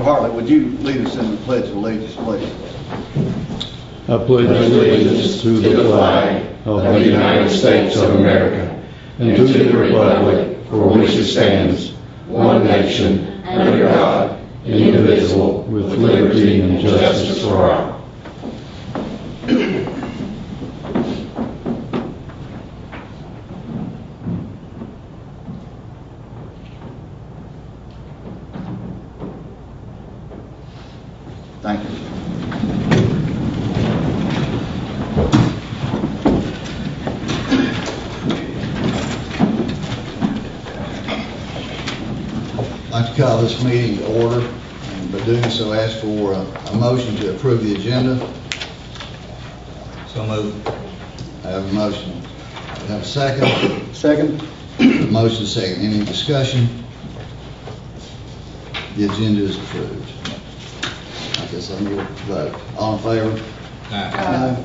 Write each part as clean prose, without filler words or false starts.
Hartley, would you lead us in the Pledge of Allegiance, please? I pledge allegiance to the flag of the United States of America and to the republic for which it stands, one nation, under God, indivisible, with liberty and justice for all. Thank you. I'd like to call this meeting to order, and by doing so ask for a motion to approve the agenda. So moved. I have a motion. I have a second. Second. The motion is second. Any discussion? The agenda is approved. I guess I need to vote. All in favor? Aye.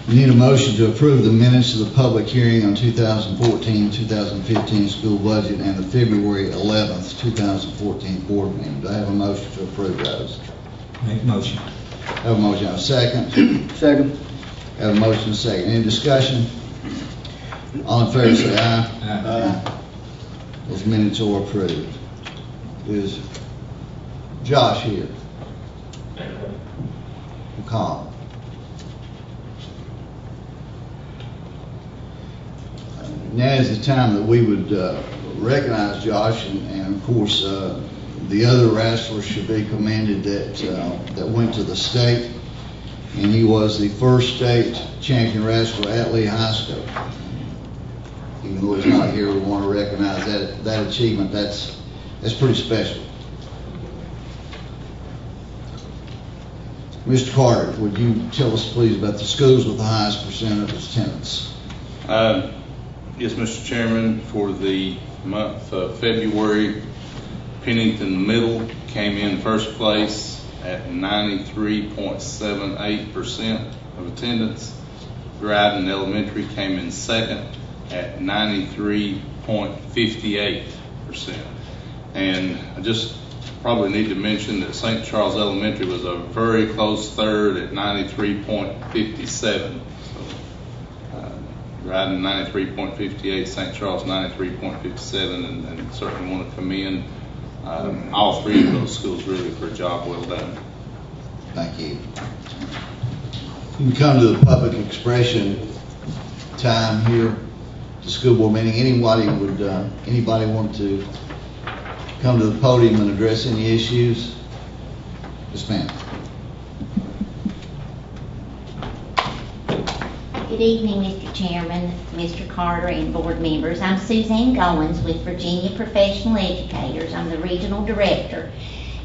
We need a motion to approve the minutes of the public hearing on 2014-2015 school budget and the February 11th, 2014 board meeting. Do I have a motion to approve those? Make motion. I have a motion. I have a second. Second. I have a motion and a second. Any discussion? All in favor say aye. Aye. Those minutes are approved. Is Josh here? McCall. Now is the time that we would recognize Josh, and of course the other wrestlers should be commended that went to the state, and he was the first state champion wrestler at Lee High School. Even though he's not here, we want to recognize that achievement. That's pretty special. Mr. Carter, would you tell us please about the schools with the highest percent of attendance? Yes, Mr. Chairman, for the month of February, Pennington Middle came in first place at 93.78% of attendance. Dryden Elementary came in second at 93.58%. And I just probably need to mention that St. Charles Elementary was a very close third at 93.57. Dryden 93.58, St. Charles 93.57, and certainly want to commend all three of those schools really for a job well done. Thank you. You can come to the public expression time here at the school board meeting. Anybody want to come to the podium and address any issues? Yes, ma'am. Good evening, Mr. Chairman, Mr. Carter, and board members. I'm Suzanne Goins with Virginia Professional Educators. I'm the regional director.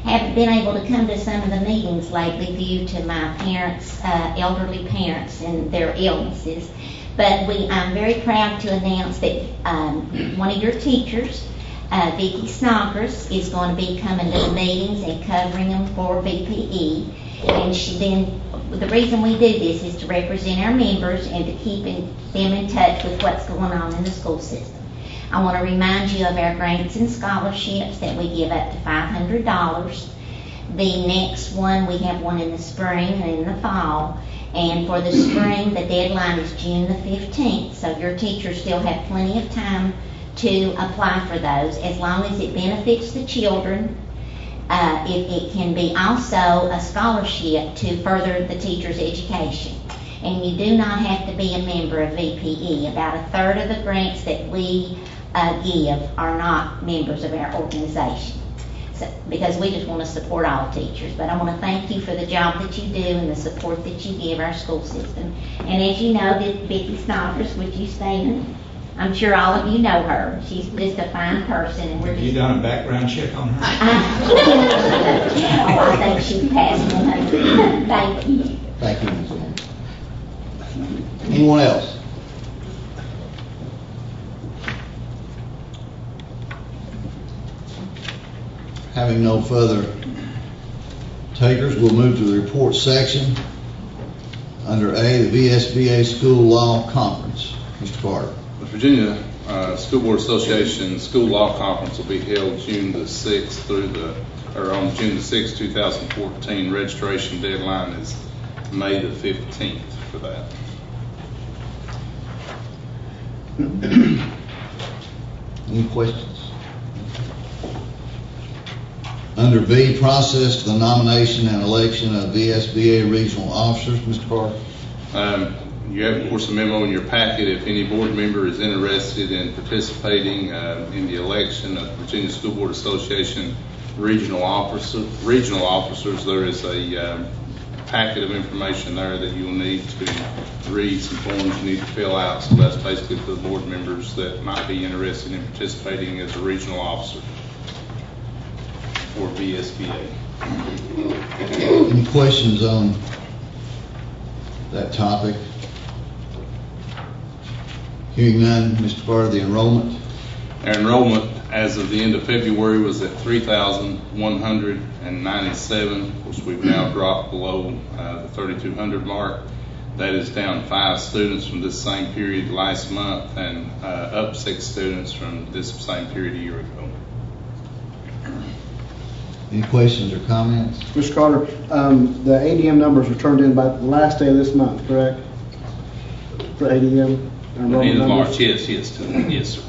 Haven't been able to come to some of the meetings lately due to my parents, elderly parents, and their illnesses. But I'm very proud to announce that one of your teachers, Vicki Snoggers, is going to be coming to the meetings and covering them for VPE. And the reason we do this is to represent our members and to keep them in touch with what's going on in the school system. I want to remind you of our grants and scholarships that we give up to $500. The next one, we have one in the spring and in the fall. And for the spring, the deadline is June the 15th. So your teachers still have plenty of time to apply for those, as long as it benefits the children. It can be also a scholarship to further the teacher's education. And you do not have to be a member of VPE. About a third of the grants that we give are not members of our organization. So, because we just want to support all teachers. But I want to thank you for the job that you do and the support that you give our school system. And as you know, Vicki Snoggers, would you stand? I'm sure all of you know her. She's just a fine person, and we're just... You done a background check on her? Oh, I think she passed 100. Thank you. Thank you, Ms. Ann. Anyone else? Having no further takers, we'll move to the report section. Under A, the VSBA School Law Conference. Mr. Carter. The Virginia School Board Association School Law Conference will be held June the 6th on June the 6th, 2014. Registration deadline is May the 15th for that. Any questions? Under B, process for the nomination and election of VSBA regional officers, Mr. Carter. You have, of course, a memo in your packet. If any board member is interested in participating in the election of Virginia School Board Association regional officers, there is a packet of information there that you'll need to read, some forms you need to fill out. So that's basically for the board members that might be interested in participating as a regional officer for VSBA. Any questions on that topic? Hearing none, Mr. Carter, the enrollment. Our enrollment as of the end of February was at 3,197. Of course, we've now dropped below the 3,200 mark. That is down 5 students from this same period last month and up 6 students from this same period a year ago. Any questions or comments? Mr. Carter, the ADM numbers were turned in by the last day of this month, correct? For ADM? End of March, yes, sir,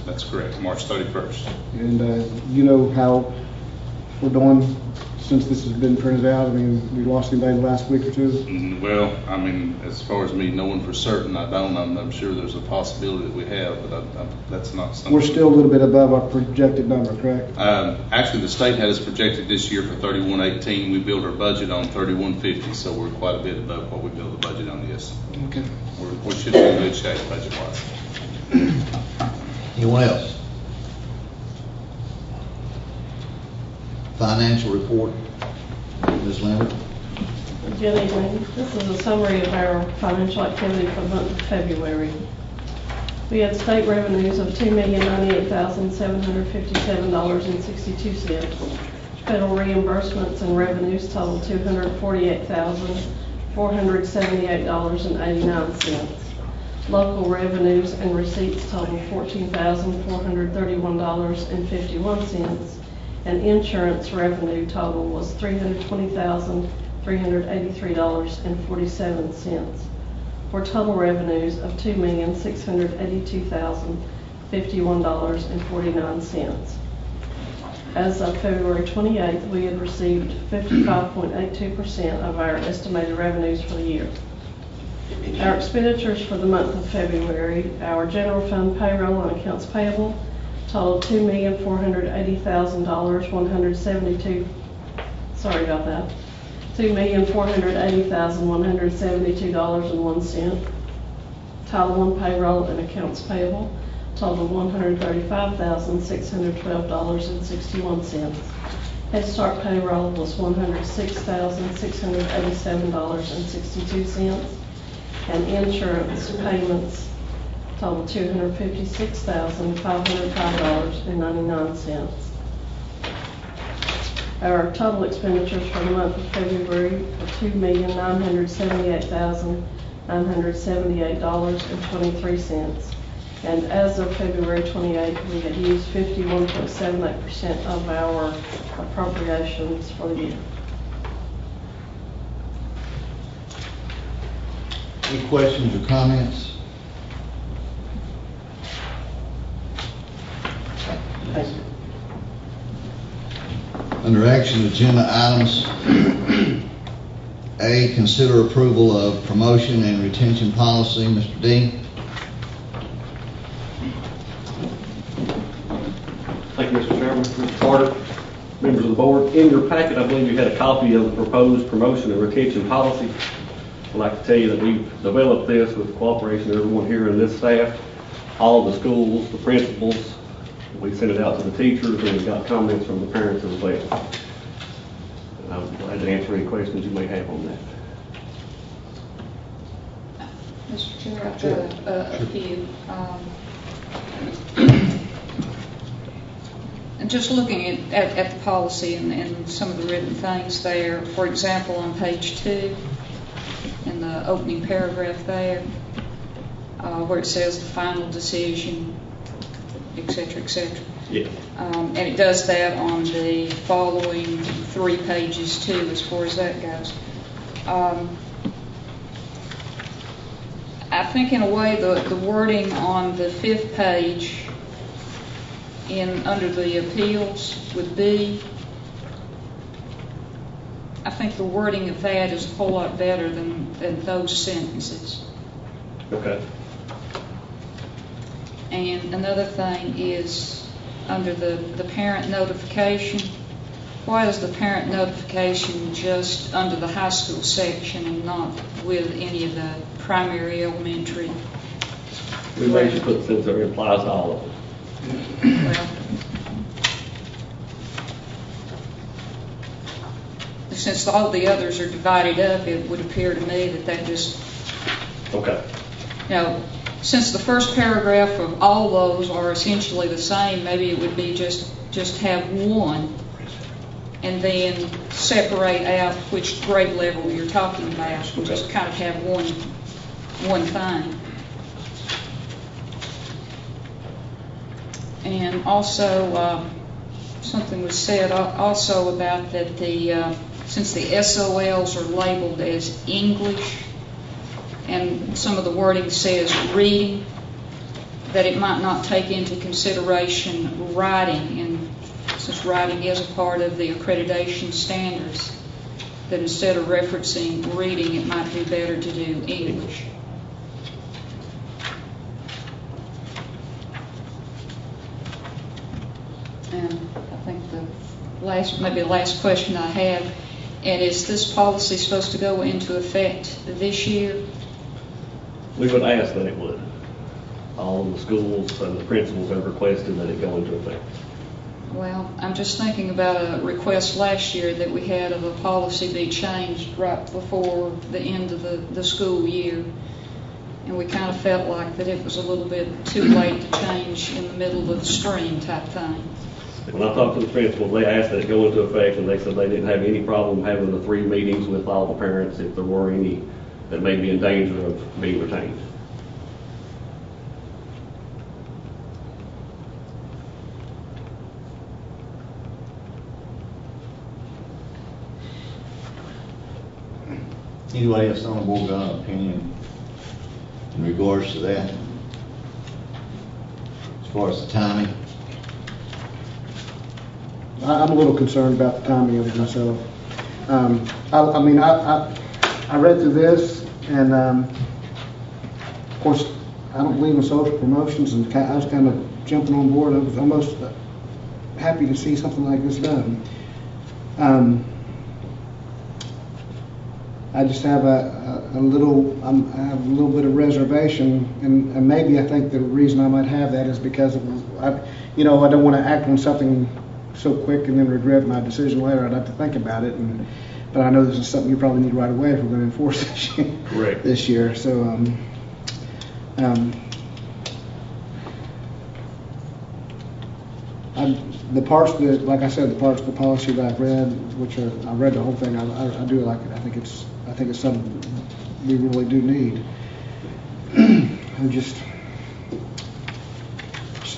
that's correct, March 31st. And you know how we're doing since this has been printed out? I mean, we lost anybody the last week or two? Well, I mean, as far as me knowing for certain, I don't. I'm sure there's a possibility that we have, but that's not something. We're still a little bit above our projected number, correct? Actually, the state had us projected this year for 3118. We built our budget on 3150, so we're quite a bit above what we built the budget on. Yes. Okay. We should be in good shape budget-wise. Anyone else? Financial report, Ms. Lambert. Good evening. This is a summary of our financial activity for the month of February. We had state revenues of $2,098,757.62. Federal reimbursements and revenues totaled $248,478.89. Local revenues and receipts totaled $14,431.51. And insurance revenue total was $320,383.47 for total revenues of $2,682,051.49. As of February 28th, we had received 55.82% of our estimated revenues for the year. Our expenditures for the month of February, our general fund payroll and accounts payable totaled $2,480,172.01. Title I payroll and accounts payable totaled $135,612.61. Head Start payroll was $106,687.62. And insurance payments totaled $256,505.99. Our total expenditures for the month of February were $2,978,978.23. And as of February 28th, we had used 51.78% of our appropriations for the year. Any questions or comments? Under action agenda items, A, consider approval of promotion and retention policy. Mr. Dean. Thank you, Mr. Chairman. Mr. Carter, members of the board, in your packet, I believe you had a copy of the proposed promotion and retention policy. I'd like to tell you that we've developed this with the cooperation of everyone here in this staff, all the schools, the principals. We sent it out to the teachers, and we got comments from the parents as well. And I'm glad to answer any questions you may have on that. Mr. Chair, I've got a few. And just looking at the policy and some of the written things there, for example, on page 2, in the opening paragraph there, where it says the final decision, et cetera, et cetera. Yeah. And it does that on the following 3 pages too, as far as that goes. I think in a way the wording on the 5th page under the appeals would be, I think the wording of that is a whole lot better than those sentences. Okay. And another thing is under the parent notification. Why is the parent notification just under the high school section and not with any of the primary, elementary? We may just put since it applies to all of them. Well, since all the others are divided up, it would appear to me that just, Okay. since the first paragraph of all those are essentially the same, maybe it would be just have one and then separate out which grade level you're talking about. Just kind of have one thing. And also, something was said also about that since the SOLs are labeled as English, and some of the wording says reading, that it might not take into consideration writing, and since writing is a part of the accreditation standards, that instead of referencing reading, it might be better to do English. And I think maybe the last question I have, and is this policy supposed to go into effect this year? We would ask that it would. All of the schools and the principals have requested that it go into effect. Well, I'm just thinking about a request last year that we had of a policy be changed right before the end of the school year. And we kind of felt like that it was a little bit too late to change in the middle of the stream type thing. When I talked to the principals, they asked that it go into effect, and they said they didn't have any problem having the 3 meetings with all the parents if there were any that may be in danger of being retained. Anybody else on the board got an opinion in regards to that? As far as the timing? I'm a little concerned about the timing of it myself. I read through this, and of course, I don't believe in social promotions, and I was kind of jumping on board. I was almost happy to see something like this done. I just have a little bit of reservation, and maybe I think the reason I might have that is because I don't want to act on something so quick and then regret my decision later. I'd have to think about it, but I know this is something you probably need right away if we're going to enforce Correct. this year. So, the parts that, like I said, the parts of the policy that I've read, I read the whole thing. I do like it. I think it's something we really do need. I'm just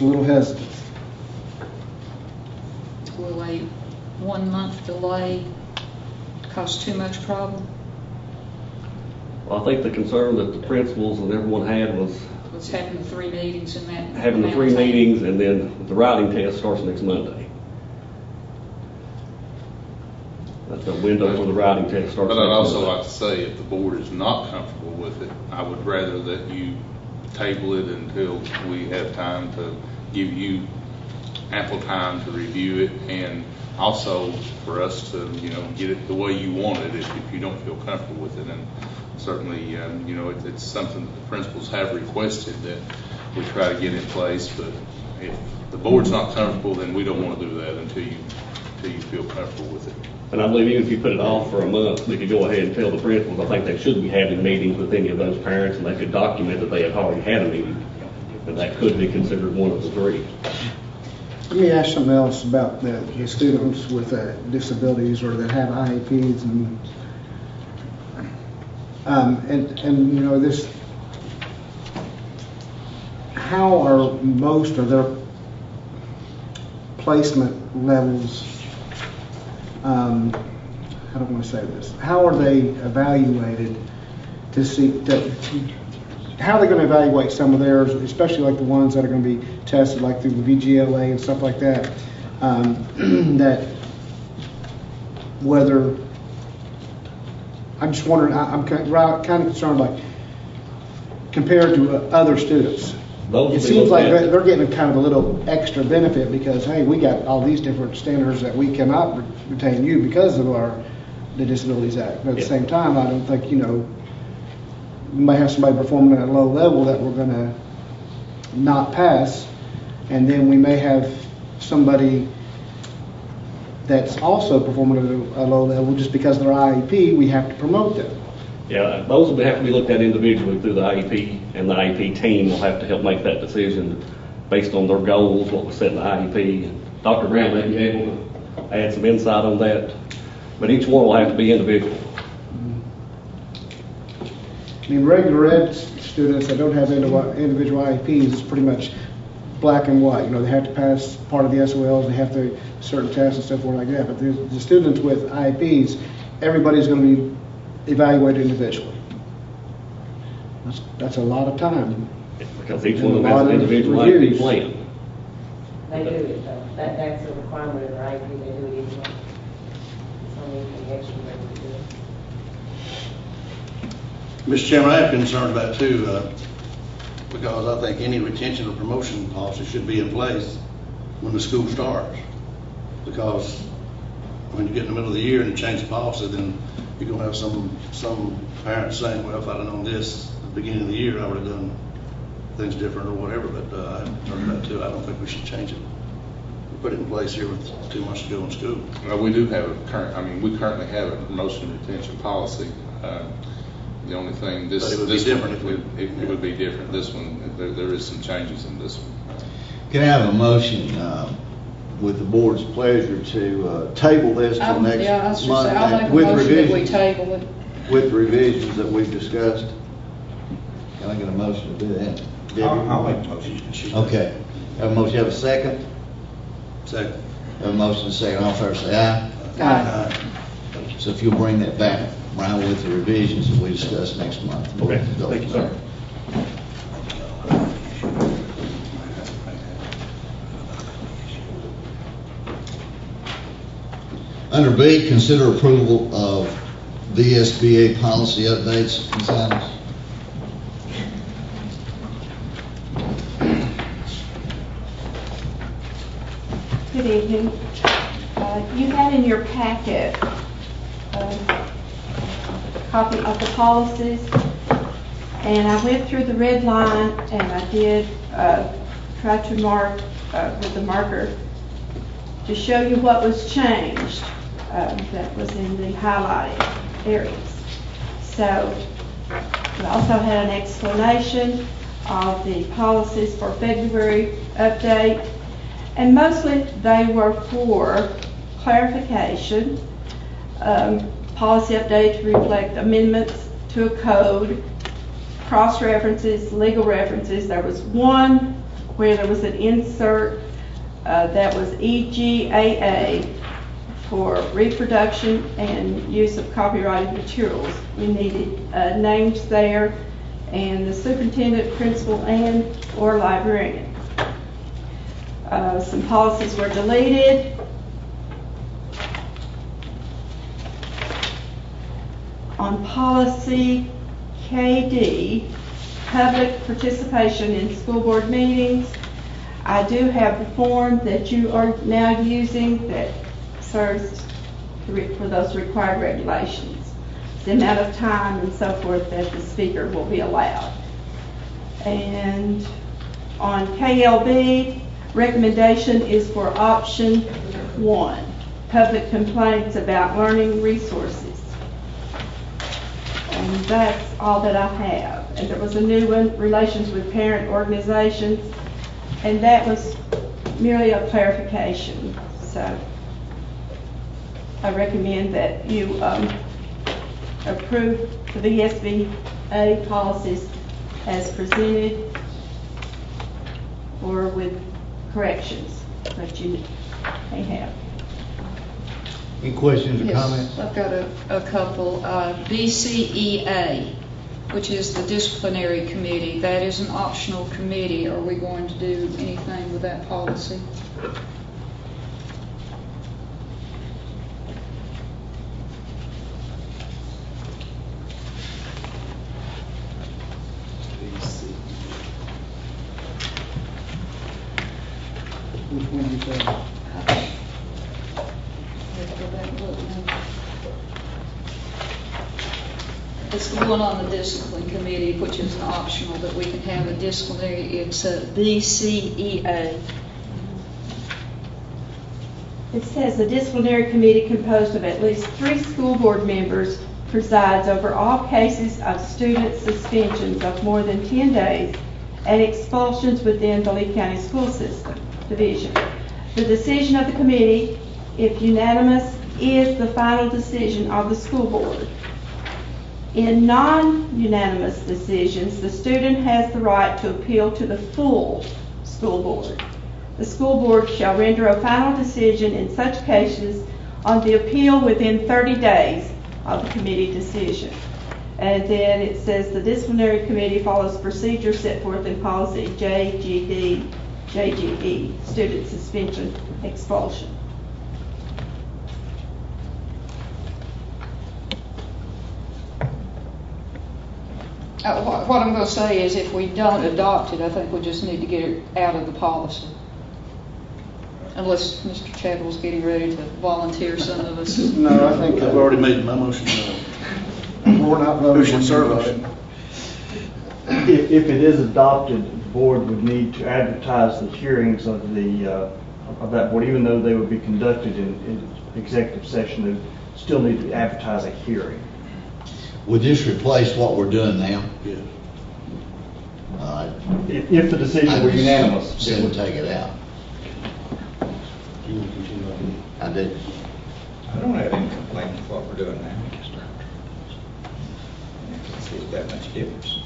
a little hesitant. Will a 1 month delay cause too much problem? Well, I think the concern that the principals and everyone had was Let's having the 3 meetings and that. having the 3 meetings, and then the writing test starts next Monday. That's the window for the writing test starts But next I'd also Monday. like to say, if the board is not comfortable with it, I would rather that you table it until we have time to give you ample time to review it, and also for us to, get it the way you want it if you don't feel comfortable with it. And certainly, it's something that the principals have requested that we try to get in place, but if the board's not comfortable, then we don't want to do that until you feel comfortable with it. And I believe even if you put it off for a month, we could go ahead and tell the principals, I think they should be having meetings with any of those parents, and they could document that they have already had a meeting. And that could be considered one of the 3. Let me ask something else about the students with disabilities or that have IEPs and this how are most of their placement levels, I don't want to say this, how are they evaluated to see, how are they going to evaluate some of theirs, especially like the ones that are going to be tested like through the VGLA and stuff like that, that whether, I'm just wondering, I'm kind of concerned, like, compared to other students. It seems like they're getting kind of a little extra benefit because, hey, we got all these different standards that we cannot retain you because of the Disabilities Act. But at the same time, I don't think, we may have somebody performing at a low level that we're going to not pass, and then we may have somebody that's also performing at a low level just because of their IEP, we have to promote them. Yeah, those will have to be looked at individually through the IEP, and the IEP team will have to help make that decision based on their goals, what was set in the IEP. And Dr. Brown may be able to add some insight on that, but each one will have to be individual. I mean, regular ed students that don't have individual IEPs, it's pretty much black and white. They have to pass part of the SOLs, they have to certain tests and stuff like that. But the students with IEPs, everybody's going to be evaluated individually. That's a lot of time. Because each one of them has an individual IEP plan. They do it though. That's a requirement of the IEP. They do it anyway. It's only anything extra they would do. Mr. Chairman, I have concerned about it too, because I think any retention or promotion policy should be in place when the school starts. Because when you get in the middle of the year and you change the policy, then you're going to have some parents saying, well, if I'd have known this at the beginning of the year, I would have done things different or whatever. But I have concerned about it too. I don't think we should change it. We put it in place here with 2 months to go in school. Well, we do have we currently have a promotion and retention policy. The only thing, But it would be different if it would be different. This one, there is some changes in this one. Can I have a motion with the board's pleasure to table this till next Yeah, I was just month saying, I'll make a with motion that we revisions, table it. with revisions that we've discussed? Can I get a motion to do that? Debbie? I'll make a motion. Okay. Have a motion, have a second? Second. Have a motion, second, all fair say aye. Aye. So if you'll bring that back, Brian, with the revisions that we discuss next month. Okay, Go thank you, from sir. there. Under B, consider approval of VSBA policy updates. Ms. Adams? Good evening. You had in your packet a copy of the policies, and I went through the red line and I did try to mark with the marker to show you what was changed that was in the highlighted areas. So we also had an explanation of the policies for February update, and mostly they were for clarification, policy update to reflect amendments to a code, cross-references, legal references. There was one where there was an insert that was EGAA for reproduction and use of copyrighted materials. We needed names there, and the superintendent, principal, and or librarian. Some policies were deleted. On policy KD, public participation in school board meetings, I do have the form that you are now using that serves for those required regulations, the amount of time and so forth that the speaker will be allowed. And on KLB, recommendation is for option 1, public complaints about learning resources. And that's all that I have. And there was a new one, relations with parent organizations, and that was merely a clarification. So I recommend that you approve the VSBA policies as presented. or with corrections that you may have. Any questions or Yes, comments? I've got a couple. BCEA, which is the disciplinary committee, that is an optional committee. Are we going to do anything with that policy? Which one you say? Let's go back and look now. It's the one on the discipline committee, which is an optional, that we can have a disciplinary, it's a BCEA. It says the disciplinary committee composed of at least 3 school board members presides over all cases of student suspensions of more than 10 days and expulsions within the Lee County School System Division. The decision of the committee, if unanimous, is the final decision of the school board. In non-unanimous decisions, the student has the right to appeal to the full school board. The school board shall render a final decision in such cases on the appeal within 30 days of the committee decision. And then it says the disciplinary committee follows procedures set forth in policy JGD, JGE, student suspension, expulsion. What I'm going to say is if we don't adopt it, I think we just need to get it out of the policy. Unless Mr. Chadwell's getting ready to volunteer some of us. No, I think I've already made my motion. we're not voting. Who should serve on it? If it is adopted, the board would need to advertise the hearings of that board, even though they would be conducted in executive session, they still need to advertise a hearing. Would this replace what we're doing now? Yeah. All right. If the decision were unanimous, Said to take it out. You want to continue on? I did. I don't have any complaint with what we're doing now. I can't see that much difference.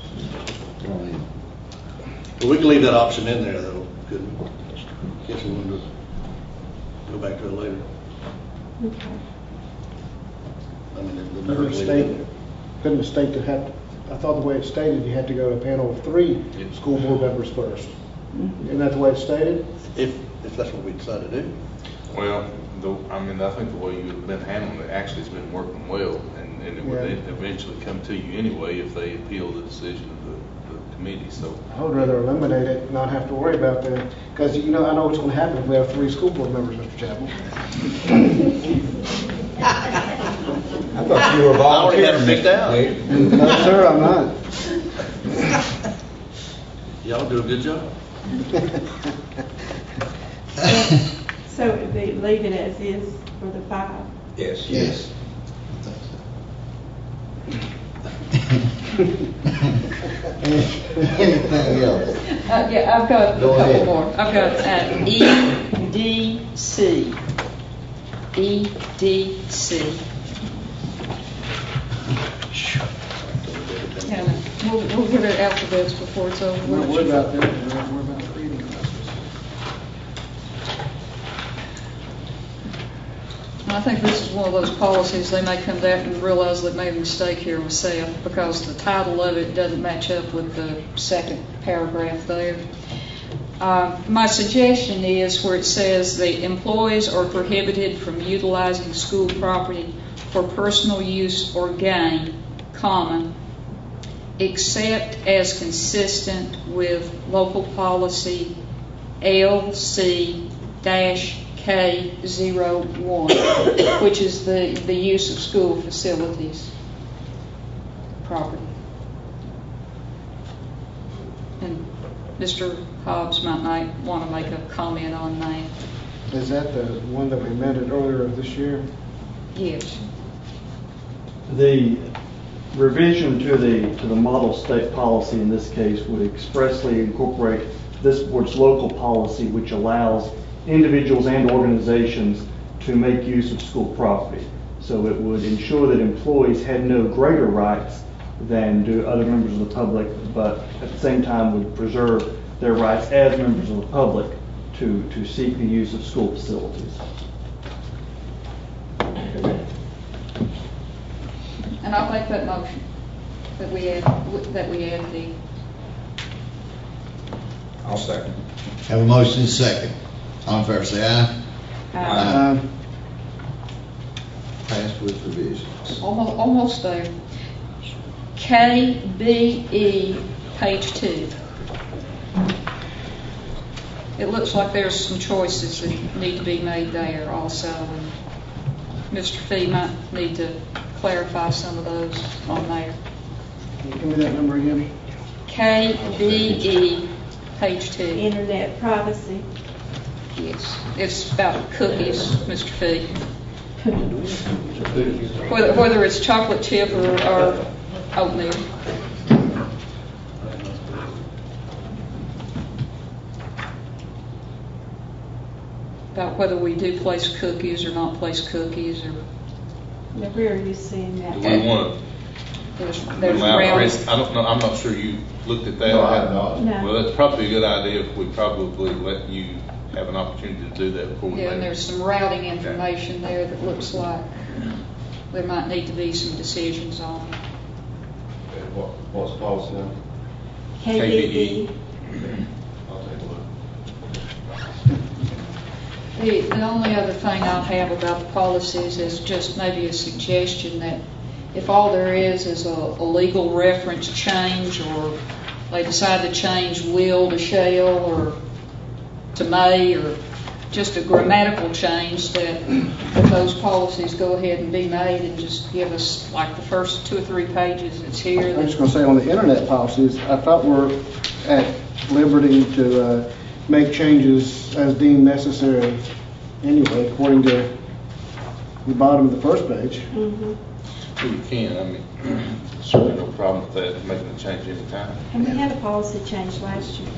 Well, we can leave that option in there, though, couldn't we? Guess we want to go back to it later. Okay. I mean, the Couldn't members the leave state, it. couldn't the state to have, I thought the way it stated, you had to go to a panel of 3 school board members first. Isn't that the way it's stated? If that's what we decide to do. Well, I think the way you've been handling it actually has been working well, and it would Yeah. eventually come to you anyway if they appeal the decision of the committee, so. I would rather eliminate it and not have to worry about that. Because, I know what's going to happen if we have 3 school board members, Mr. Chapel. I thought you were I already volunteering. have it picked out. No, sir, I'm not. Y'all do a good job. So it would be leave it as is for the 5. Yes. Yes. Anything else? Yeah, I've got a Go couple ahead. more. I've got EDC. EDC. And we'll get our alphabets before it's over. We're not worried about that, we're not worried about reading. And I think this is one of those policies, they may come back and realize they made a mistake here myself, because the title of it doesn't match up with the second paragraph there. My suggestion is where it says the employees are prohibited from utilizing school property for personal use or gain, comma, except as consistent with local policy LC-K01, which is the use of school facilities property. And Mr. Hobbs might want to make a comment on that. Is that the one that we amended earlier this year? Yes. The revision to the model state policy in this case would expressly incorporate this board's local policy, which allows individuals and organizations to make use of school property. So it would ensure that employees had no greater rights than do other members of the public, but at the same time would preserve their rights as members of the public to seek the use of school facilities. And I'll make that motion, that we add the, I'll second. Have a motion and a second. All in favor, say aye. Passed with revisions. almost there. KBE, page 2. It looks like there's some choices that need to be made there also. And Mr. Fee might need to clarify some of those on there. Give me that number again. KBE, page 2. Internet privacy. Yes, it's about cookies, Mr. Fee. Whether it's chocolate chip or oatmeal. About whether we do place cookies or not place cookies, or Now, where are you seeing that? Do we want there's to allow round. Chris, I don't know, I'm not sure you looked at that. No, I have not. No. Well, that's probably a good idea if we probably let you have an opportunity to do that before we Yeah, and make there's some routing information there that looks like there might need to be some decisions on. What's the policy now? KBE. I'll take a look. The only other thing I'll have about the policies is just maybe a suggestion that if all there is a legal reference change, or they decide to change will to shall or to may, or just a grammatical change, that those policies go ahead and be made and just give us like the first 2 or 3 pages that's here. I'm just going to say on the internet policies, I thought we're at liberty to make changes as deemed necessary anyway, according to the bottom of the first page. Mm-hmm. Well, you can, I mean, certainly no problem with that, making a change anytime. And we had a policy change last year.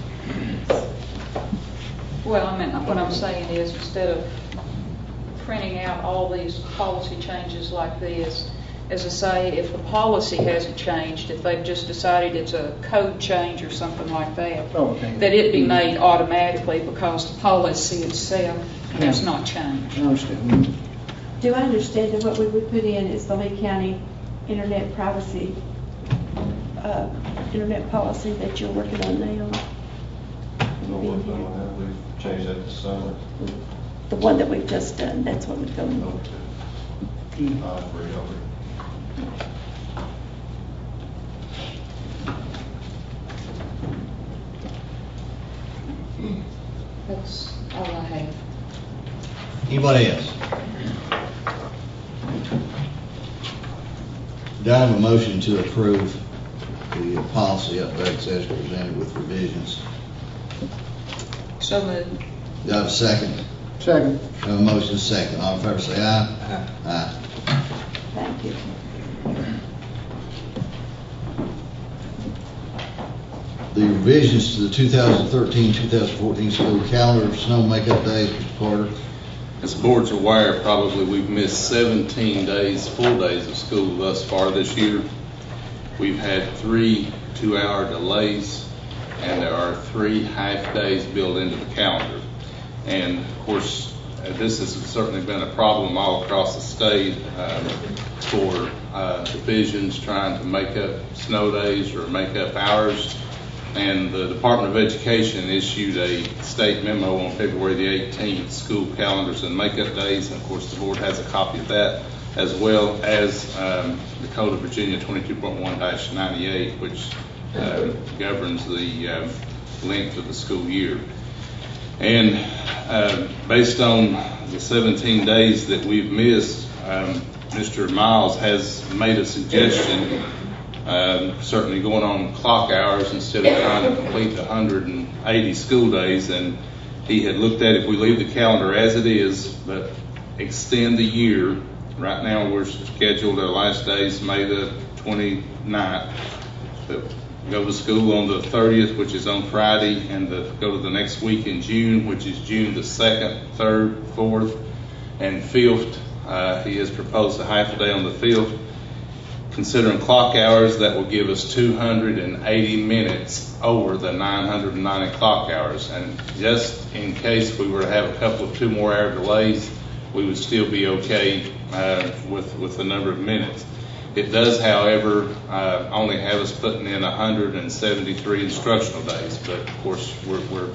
Well, I mean, what I'm saying is, instead of printing out all these policy changes like this, as I say, if the policy hasn't changed, if they've just decided it's a code change or something like that, Oh, okay. that it be made automatically because the policy itself has not changed. I understand. Do I understand that what we would put in is the Lee County internet privacy, internet policy that you're working on now? We've changed that this summer. The one that we've just done, that's what we're going on. That's all I have. Anybody else? Do I have a motion to approve the policy updates as presented with revisions? So moved. Do I have a second? Second. Have a motion and a second. All in favor say aye. Aye. Thank you. The revisions to the 2013-2014 school calendar, snow makeup days, Mr. Carter. As the board's aware, probably we've missed 17 days, full days of school thus far this year. We've had 3 2-hour delays, and there are 3 half days built into the calendar. And of course, this has certainly been a problem all across the state for divisions trying to make up snow days or make up hours. And the Department of Education issued a state memo on February the 18th, school calendars and makeup days. And of course, the board has a copy of that, as well as the Code of Virginia 22.1-98, which governs the length of the school year. And based on the 17 days that we've missed, Mr. Miles has made a suggestion, certainly going on clock hours instead of trying to complete the 180 school days. And he had looked at if we leave the calendar as it is, but extend the year. Right now we're scheduled, our last day is May the 29th. Go to school on the 30th, which is on Friday, and go to the next week in June, which is June the 2nd, 3rd, 4th, and 5th. He has proposed a half a day on the 5th. considering clock hours, that will give us 280 minutes over the 990 clock hours. And just in case we were to have a couple of 2 more hour delays, we would still be okay with the number of minutes. It does, however, only have us putting in 173 instructional days, but of course we're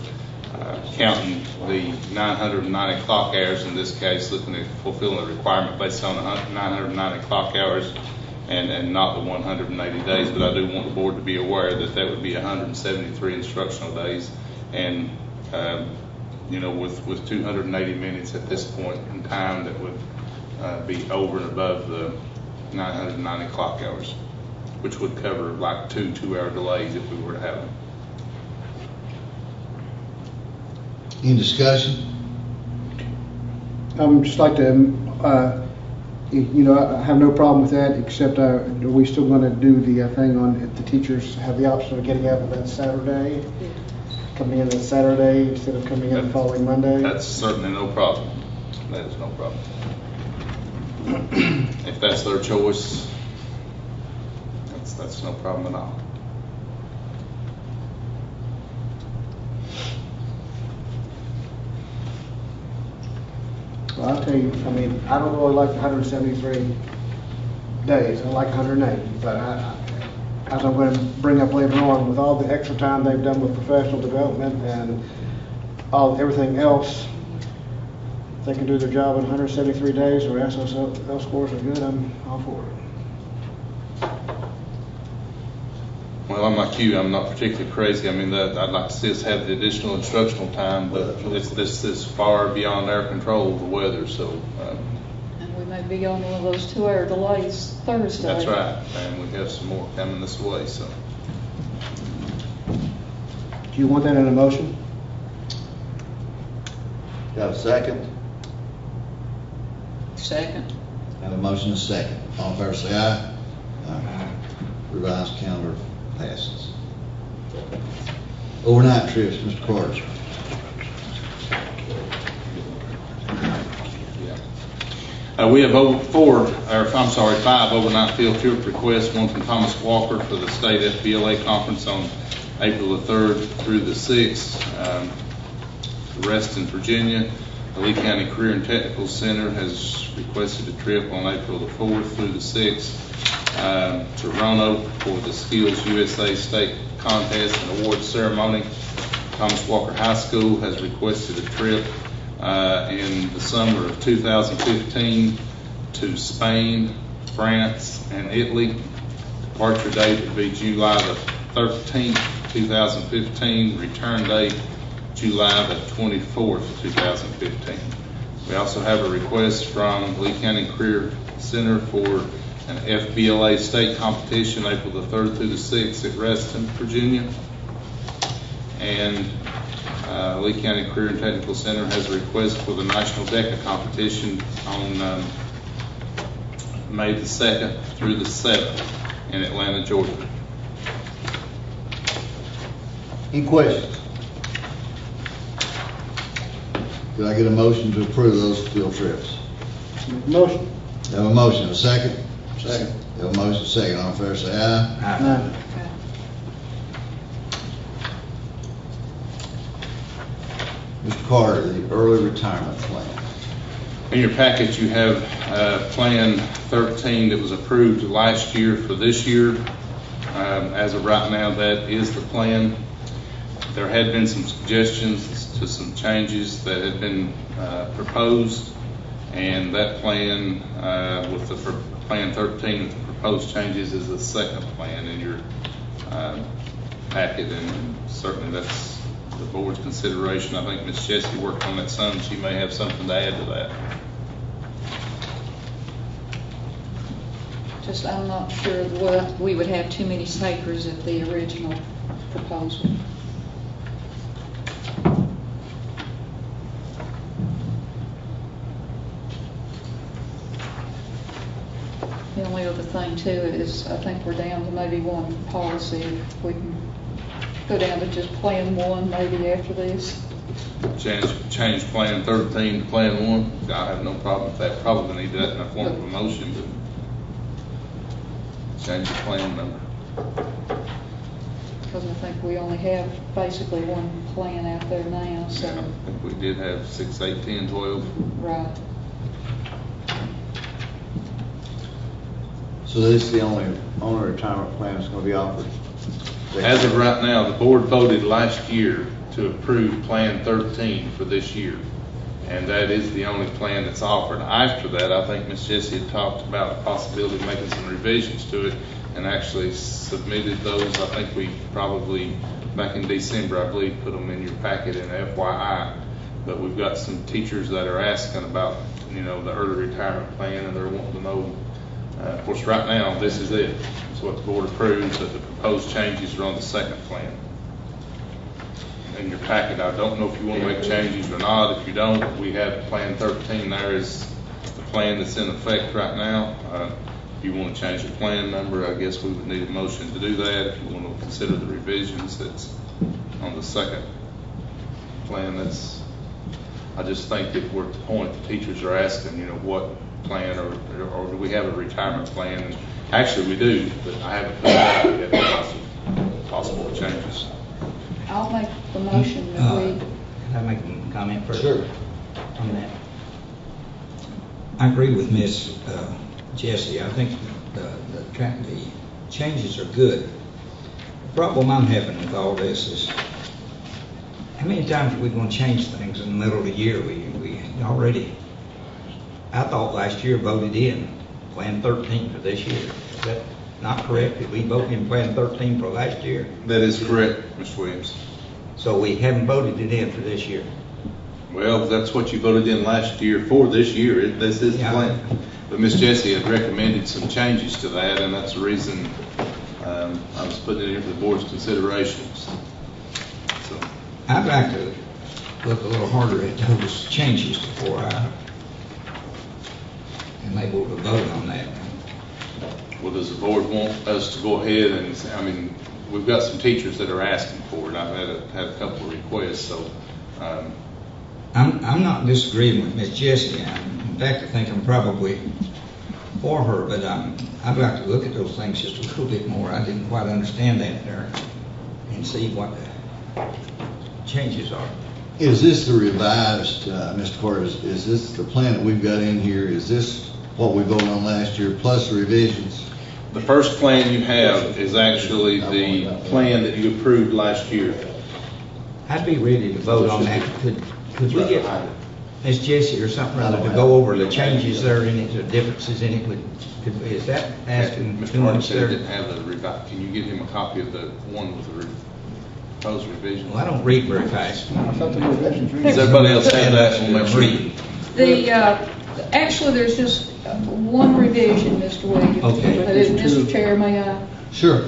counting the 990 clock hours in this case, looking at fulfilling the requirement based on the 990 clock hours and not the 180 days. But I do want the board to be aware that that would be 173 instructional days, and with 280 minutes at this point in time, that would be over and above the 990 clock hours, which would cover like 2 2-hour delays if we were to have them. Any discussion? Just like to, I have no problem with that, except are we still going to do the thing on if the teachers have the option of getting out on that Saturday, coming in that Saturday instead of coming in the following Monday? That's certainly no problem. That is no problem. If that's their choice, that's no problem at all. Well, I'll tell you, I mean, I don't really like the 173 days. I like 180, but as I'm going to bring up later on, with all the extra time they've done with professional development and everything else, if they can do their job in 173 days or SSL scores are good, I'm all for it. Well, I'm like you. I'm not particularly crazy. I mean, I'd like to see us have the additional instructional time, but this is far beyond our control, the weather. So. And we may be on one of those 2-hour delays Thursday. That's right, and we have some more coming this way. So. Do you want that in a motion? Got a second? Second. Have a motion and a second. All in favor say aye. Aye. Revised calendar passes. Overnight trips, Mr. Carter. We have 5 overnight field trip requests, one from Thomas Walker for the state FBLA conference on April the 3rd through the 6th. The rest in Virginia. The Lee County Career and Technical Center has requested a trip on April the 4th through the 6th to Roanoke for the Skills USA State Contest and Awards Ceremony. Thomas Walker High School has requested a trip in the summer of 2015 to Spain, France, and Italy. Departure date would be July the 13th, 2015. Return date July the 24th, 2015. We also have a request from Lee County Career Center for an FBLA state competition April the 3rd through the 6th at Reston, Virginia. And Lee County Career and Technical Center has a request for the National DECA competition on May the 2nd through the 7th in Atlanta, Georgia. Any questions? Could I get a motion to approve those field trips? Motion. Have a motion, a second? Second. Have a motion, second. All in favor say aye. Aye. Mr. Carter, the early retirement plan. In your package, you have Plan 13 that was approved last year for this year. As of right now, that is the plan. There had been some suggestions to some changes that had been proposed, and that plan with the Plan 13 with the proposed changes is the second plan in your packet, and certainly that's the board's consideration. I think Ms. Jessie worked on that some. She may have something to add to that. Just, I'm not sure whether we would have too many takers at the original proposal. The only other thing too is I think we're down to maybe one policy. If we can go down to just Plan 1 maybe after this. Change Plan 13 to Plan 1. I have no problem with that. Probably need that in the form of a motion, but change the plan number. Because I think we only have basically one plan out there now, so, I think we did have 6, 8, 10, 12. right. So this is the only retirement plan that's gonna be offered? As of right now, the board voted last year to approve Plan 13 for this year. And that is the only plan that's offered. After that, I think Ms. Jessie had talked about the possibility of making some revisions to it and actually submitted those. I think we probably, back in December, I believe, put them in your packet in FYI. But we've got some teachers that are asking about, the early retirement plan, and they're wanting to know. Of course, right now, this is it. It's what the board approves, that the proposed changes are on the second plan. In your packet, I don't know if you want to make changes or not. If you don't, we have Plan 13. There is the plan that's in effect right now. If you want to change the plan number, I guess we would need a motion to do that. If you want to consider the revisions that's on the second plan, I just think that we're at the point the teachers are asking, what plan or do we have a retirement plan? And actually we do, but I haven't put it out yet. Possible changes. I'll make the motion that we, Can I make a comment first? Sure. On that. I agree with Ms. Jessie. I think the changes are good. The problem I'm having with all this is, how many times are we going to change things in the middle of the year? We already, I thought last year voted in Plan 13 for this year. Is that not correct? Did we vote in Plan 13 for last year? That is correct, Mr. Williams. So we haven't voted it in for this year. Well, that's what you voted in last year for this year. This is the plan. But Ms. Jessie had recommended some changes to that, and that's the reason I was putting it in for the board's considerations. So, I'd like to look a little harder at those changes before I am able to vote on that. well, does the board want us to go ahead and, we've got some teachers that are asking for it. I've had a couple of requests, so. I'm not disagreeing with Ms. Jessie. In fact, I think I'm probably for her, but I'd like to look at those things just a little bit more. I didn't quite understand that there and see what the changes are. Is this the revised, Mr. Carter, is this the plan that we've got in here? Is this what we voted on last year plus the revisions? The first plan you have is actually the plan that you approved last year. I'd be ready to vote on that. Could we get Ms. Jessie or something rather to go over the changes there in it, the differences in it? Is that asking Mr. too Martin much said there? he didn't have the revised. Can you give him a copy of the one with the proposed revision? Well, I don't read very fast. I thought the revisions were. Does everybody else have that? We'll make sure. Read. actually, there's just one revision, Mr. Williams. Okay. Mr. Chair, may I? Sure.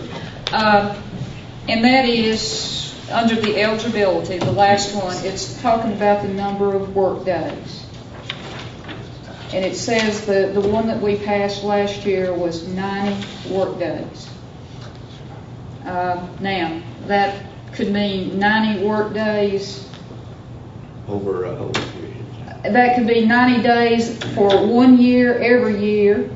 And that is, under the eligibility, the last one, it's talking about the number of work days. And it says the one that we passed last year was 90 work days. Now, that could mean 90 work days. Over That could be 90 days for 1 year every year,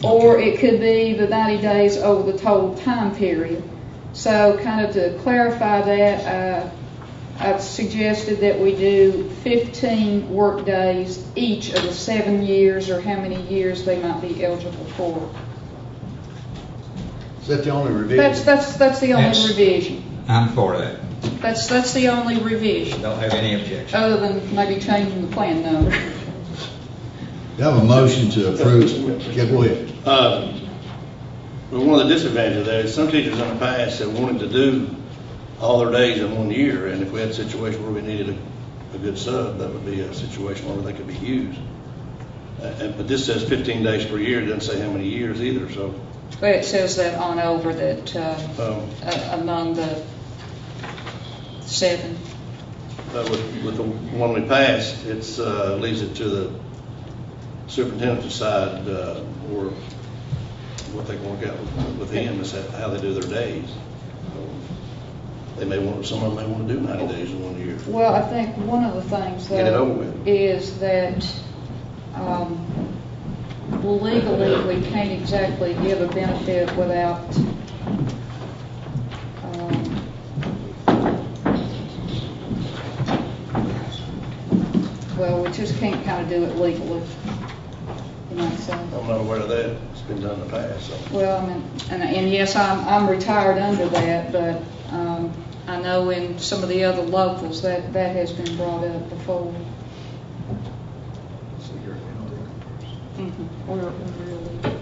or it could be the 90 days over the total time period. So kind of to clarify that, I've suggested that we do 15 work days each of the 7 years, or how many years they might be eligible for. Is that the only revision? That's the only revision. I'm for that. That's the only revision, Don't have any objection. other than maybe changing the plan number. You have a motion to approve. Yeah, go ahead. Well, one of the disadvantages of that is some teachers in the past have wanted to do all their days in 1 year, and if we had a situation where we needed a good sub, that would be a situation where they could be used. But this says 15 days per year. It doesn't say how many years either, so. But it says that on over that among the 7. But with the one we passed, it's leaves it to the superintendent to decide or what they can work out with him is how they do their days. They may want, some of them may want to do 90 days in 1 year. Well, I think one of the things Get it over though with. is that Well, legally, we can't exactly give a benefit without, well, we just can't kind of do it legally. You know what I'm saying? I'm not aware of that. It's been done in the past, so. Well, I mean, and yes, I'm retired under that, but I know in some of the other locals that has been brought up before. Mm-hmm. We're really.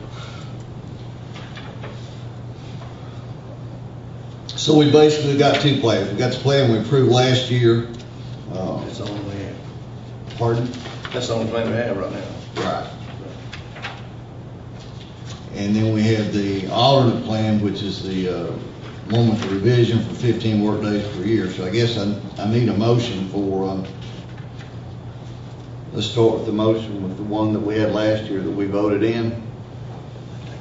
So we basically got two plans. We got the plan we approved last year. That's the only we have. Pardon? That's the only plan we have right now. Right. And then we have the alternate plan, which is the one with the revision for 15 work days per year. So I guess I need a motion for, let's start with the motion with the one that we had last year that we voted in.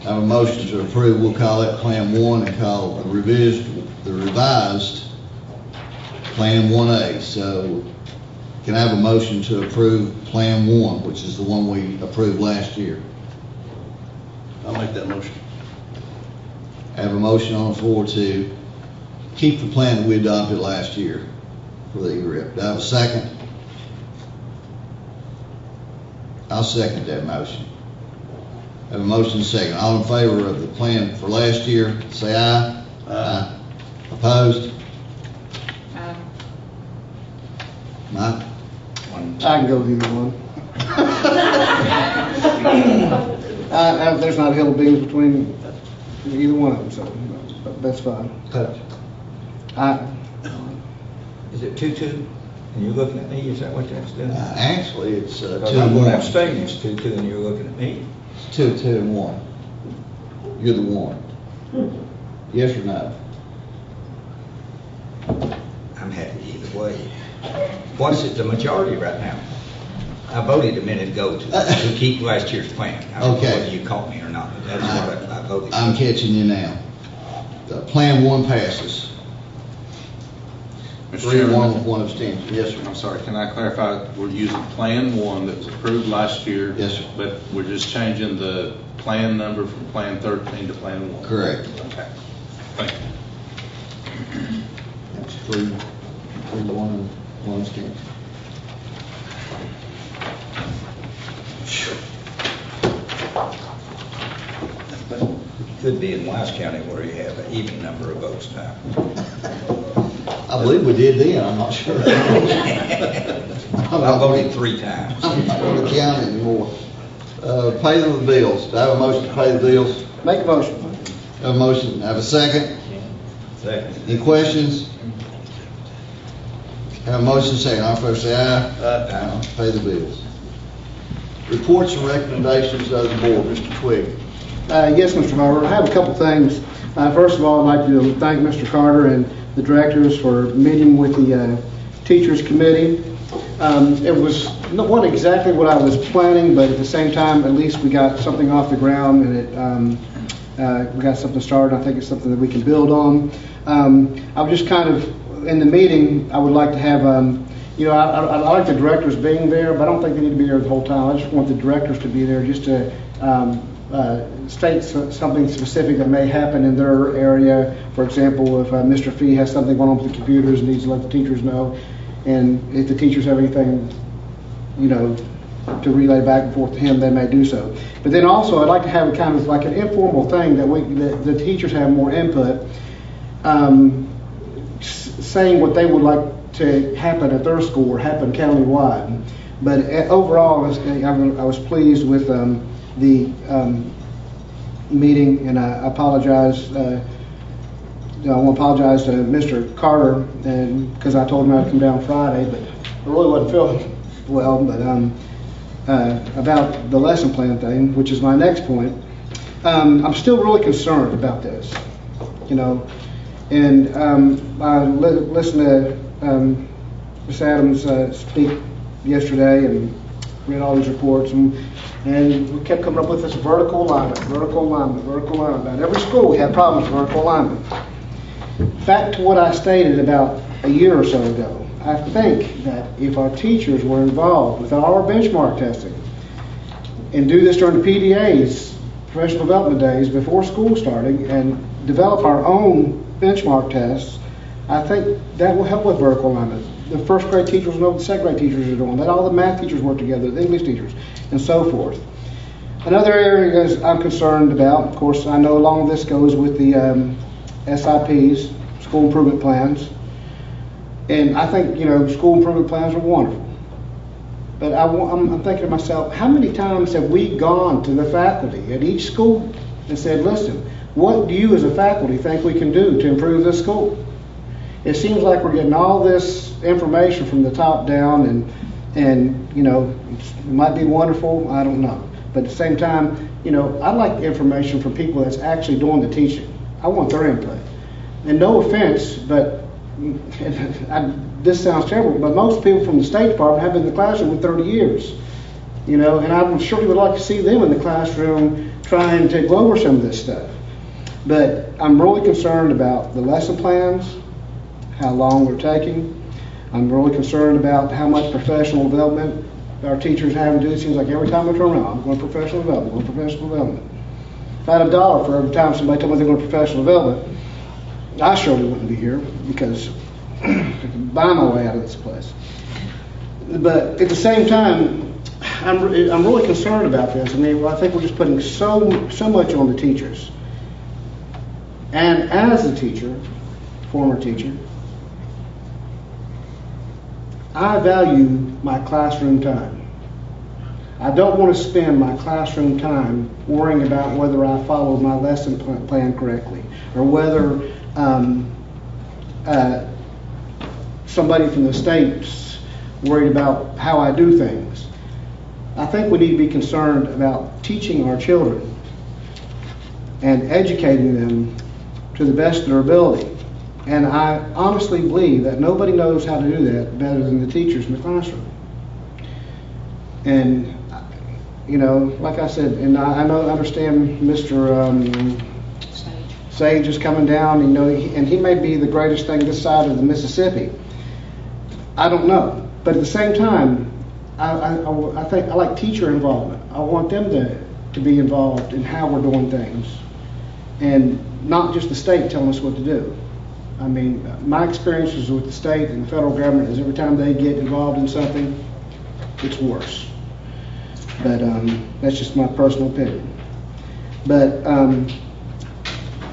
I have a motion to approve. We'll call that Plan 1 and call the revised Plan 1A. So can I have a motion to approve Plan 1, which is the one we approved last year? I'll make that motion. I have a motion on the floor to keep the plan that we adopted last year for the ERIP. Do I have a second? I'll second that motion. I have a motion and a second. All in favor of the plan for last year, say aye. Aye. Opposed? Mike? I can go with either one. There's not a hill of beans between either one of them, so that's fine. Is it 2-2? And you're looking at me, is that what that's doing? Actually, it's 2 Because and I'm 1. going to abstain, it's 2-2, and you're looking at me. 2 and 1. You're the one. Yes or no? I'm happy either way. What's it, the majority right now? I voted a minute ago to keep last year's plan. I don't know Okay. whether you caught me or not, but that's what I voted. I'm catching you now. Plan 1 passes. Mr. 3-1 Chairman, with 1 abstention. Yes, sir. I'm sorry, can I clarify? We're using Plan 1 that was approved last year. Yes, sir. But we're just changing the plan number from Plan 13 to Plan 1. Correct. Okay. Thank you. That's 3-1 and 1 abstention. Could be in Wise County where you have an even number of votes now. I believe we did then, I'm not sure. I voted 3 times. I'm not going to count anymore. Pay the bills. Do I have a motion to pay the bills? Make a motion. Have a motion. Have a second? Second. Any questions? Have a motion second. All in favor say aye. Aye. Pay the bills. Reports and recommendations of the board. Mr. Twig. Yes, Mr. Harper, I have a couple things. First of all, I'd like to thank Mr. Carter and the directors for meeting with the Teachers Committee. It was not exactly what I was planning, but at the same time, at least we got something off the ground and we got something started. I think it's something that we can build on. I was just kind of, in the meeting, I would like to have, I like the directors being there, but I don't think they need to be there the whole time. I just want the directors to be there just to state something specific that may happen in their area. For example, if Mr. Fee has something going on with the computers and needs to let the teachers know, and if the teachers have anything, to relay back and forth to him, they may do so. But then also, I'd like to have kind of like an informal thing that the teachers have more input, saying what they would like to happen at their school or happen countywide. But overall, I was pleased with the meeting, and I apologize. I want to apologize to Mr. Carter, because I told him I'd come down Friday, but I really wasn't feeling well. But about the lesson plan thing, which is my next point, I'm still really concerned about this. And I listened to Ms. Adams speak yesterday and read all these reports, and we kept coming up with this vertical alignment. At every school we had problems with vertical alignment. Back to what I stated about a year or so ago, I think that if our teachers were involved with our benchmark testing and do this during the PDAs, professional development days, before school starting, and develop our own benchmark tests, I think that will help with vertical alignment. The first grade teachers know what the second grade teachers are doing. Let all the math teachers work together, the English teachers, and so forth. Another area I'm concerned about, of course, I know along this goes with the SIPs, school improvement plans. And I think, school improvement plans are wonderful. But I'm thinking to myself, how many times have we gone to the faculty at each school and said, listen, what do you as a faculty think we can do to improve this school? It seems like we're getting all this information from the top down, and it might be wonderful, I don't know. But at the same time, I like the information from people that's actually doing the teaching. I want their input. And no offense, but this sounds terrible, but most people from the State Department have been in the classroom for 30 years. And I surely would like to see them in the classroom trying to go over some of this stuff. But I'm really concerned about the lesson plans, how long they're taking. I'm really concerned about how much professional development our teachers have to do. It seems like every time I turn around, I'm going to professional development. If I had $1 for every time somebody told me they're going to professional development, I surely wouldn't be here, because I can buy my way out of this place. But at the same time, I'm really concerned about this. I think we're just putting so much on the teachers. And as a teacher, former teacher, I value my classroom time. I don't want to spend my classroom time worrying about whether I followed my lesson plan correctly, or whether somebody from the state's worried about how I do things. I think we need to be concerned about teaching our children and educating them to the best of their ability. And I honestly believe that nobody knows how to do that better than the teachers in the classroom. And, like I said, and I understand Mr. Sage is coming down, and he may be the greatest thing this side of the Mississippi. I don't know. But at the same time, I think I like teacher involvement. I want them to be involved in how we're doing things, and not just the state telling us what to do. My experiences with the state and the federal government is every time they get involved in something, it's worse. But that's just my personal opinion. But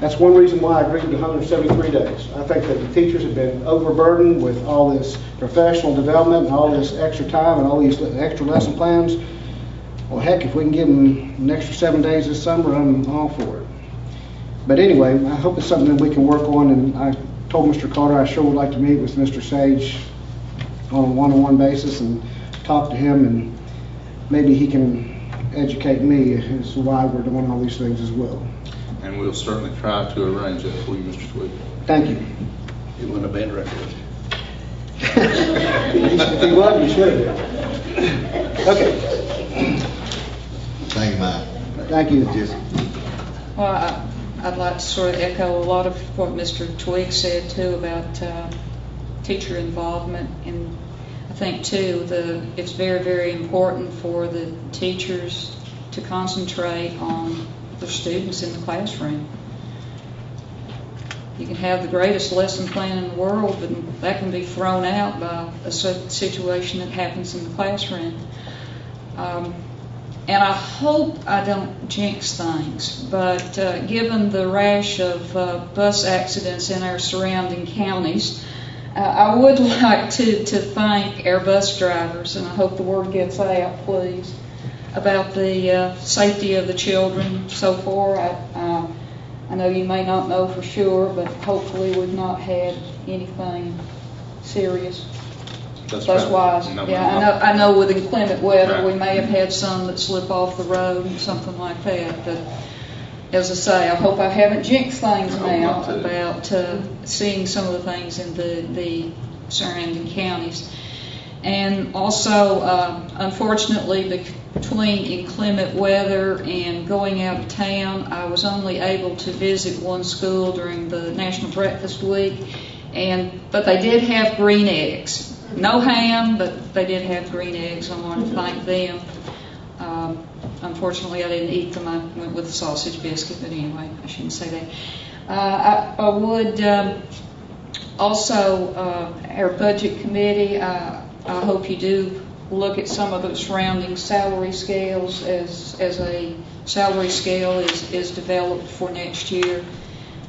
that's one reason why I agreed to 173 days. I think that the teachers have been overburdened with all this professional development and all this extra time and all these extra lesson plans. Well, heck, if we can give them an extra 7 days this summer, I'm all for it. But anyway, I hope it's something that we can work on, and I told Mr. Carter I sure would like to meet with Mr. Sage on a one-on-one basis and talk to him, and maybe he can educate me as to why we're doing all these things as well. And we'll certainly try to arrange that for you, Mr. Twig. Thank you. You wouldn't have been record. If you would, you should have. Okay. Thank you, Mike. Thank you. Well, I'd like to sort of echo a lot of what Mr. Twig said too about teacher involvement, and I think too it's very, very important for the teachers to concentrate on their students in the classroom. You can have the greatest lesson plan in the world, but that can be thrown out by a situation that happens in the classroom. And I hope I don't jinx things, but given the rash of bus accidents in our surrounding counties, I would like to thank our bus drivers, and I hope the word gets out, please, about the safety of the children so far. I know you may not know for sure, but hopefully we've not had anything serious. That's wise. No, yeah, I know with inclement weather we may have had some that slip off the road and something like that. But as I say, I hope I haven't jinxed things now about seeing some of the things in the surrounding counties. And also, unfortunately, between inclement weather and going out of town, I was only able to visit one school during the National Breakfast Week, but they did have green eggs. No ham, but they did have green eggs. I want to thank them. unfortunately, I didn't eat them. I went with a sausage biscuit, but anyway, I shouldn't say that. I would also, our budget committee, I hope you do look at some of the surrounding salary scales as a salary scale is developed for next year,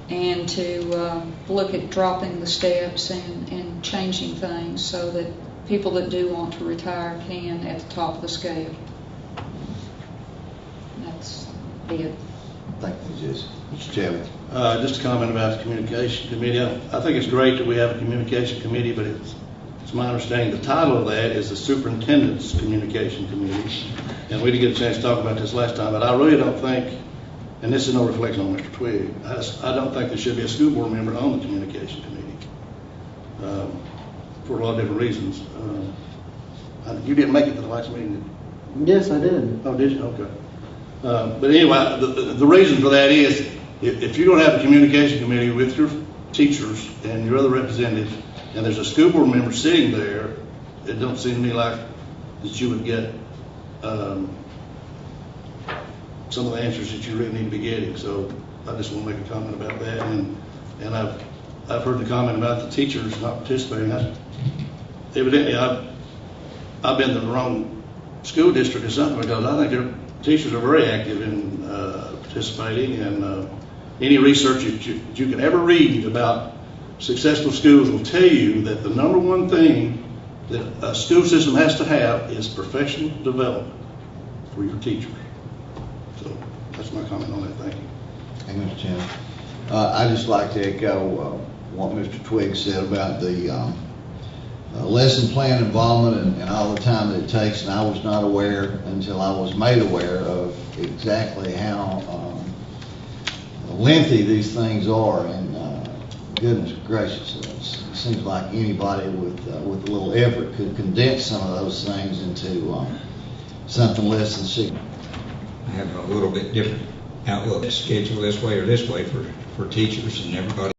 and to look at dropping the steps and changing things so that people that do want to retire can at the top of the scale. That's it. Thank you, Jesse. Mr. Chadwick. Just a comment about the communication committee. I think it's great that we have a communication committee, but it's my understanding the title of that is the superintendent's communication committee. And we didn't get a chance to talk about this last time, but I really don't think, and this is no reflection on Mr. Twigg, I don't think there should be a school board member on the communication committee for a lot of different reasons. You didn't make it to the last meeting, did you? Yes, I did. Oh, did you? Okay. But anyway, the reason for that is if you're going to have a communication committee with your teachers and your other representatives, and there's a school board member sitting there, it don't seem to me like that you would get some of the answers that you really need to be getting. So I just want to make a comment about that. And I've heard the comment about the teachers not participating. Evidently, I've been in the wrong school district or something, because I think their teachers are very active in participating, and any research that you can ever read about successful schools will tell you that the number one thing that a school system has to have is professional development for your teachers. So that's my comment on that. Thank you. Thank you, Mr. Chairman. I'd just like to echo what Mr. Twigg said about the lesson plan involvement and all the time that it takes, and I was not aware until I was made aware of exactly how lengthy these things are, and goodness gracious, it seems like anybody with a little effort could condense some of those things into something less than 6. I have a little bit different outlook, schedule this way or this way for teachers, and everybody